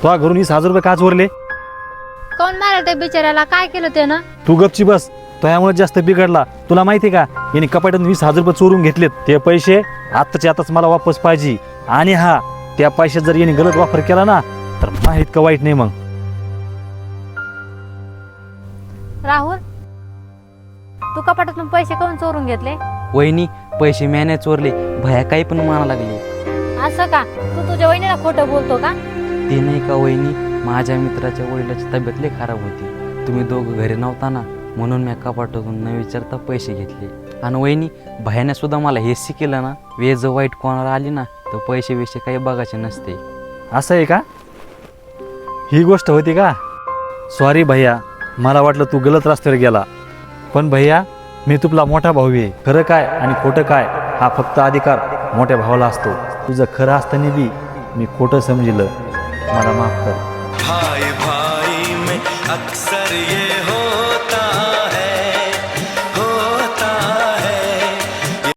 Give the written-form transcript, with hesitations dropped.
तो घरून 20,000 का चोरले? कोण मारलं त्या बिचाऱ्याला? काय केलं त्यानं? तू गपची बस. तो यामुळे जास्त बिघडला. तुला माहिती का, यांनी कपाटातून 20,000 चोरून घेतलेत. ते पैसे आत्ताच्या आताच मला वापस पाहिजे. आणि हा, त्या पैशात जर यांनी गलत वापर केला ना, तर माहित का वाईट नाही मग. राहुल, तू कपाटातून पैसे कोण चोरून घेतले? वहिनी, पैसे म्याने चोरले. भया काही पण म्हणा लागली. असं का? तू तुझ्या वहिनीला खोटं बोलतो का? ते नाही का वहिनी, माझ्या मित्राच्या वडिलाची तब्येत लई खराब होती. तुम्ही दोघं घरी नव्हता ना, म्हणून मी कपाटातून न विचारता पैसे घेतले. आणि वहिनी, भयाने सुद्धा मला हे शिकलं ना, वेळ जर वाईट कोणाला आली ना, तर पैसे विषय काही बघायचे नसते. असं आहे का? ही गोष्ट होती का? सॉरी भैया, मला वाटलं तू गलत रस्त्यावर गेला. पण भैया, मी तुला मोठा भाऊ आहे. खरं काय आणि खोटं काय हा फक्त अधिकार मोठ्या भावाला असतो. तुझं खरं असताना बी मी खोटं समजिलं. मला माफ कर. भाई भाई में अक्सर ये हो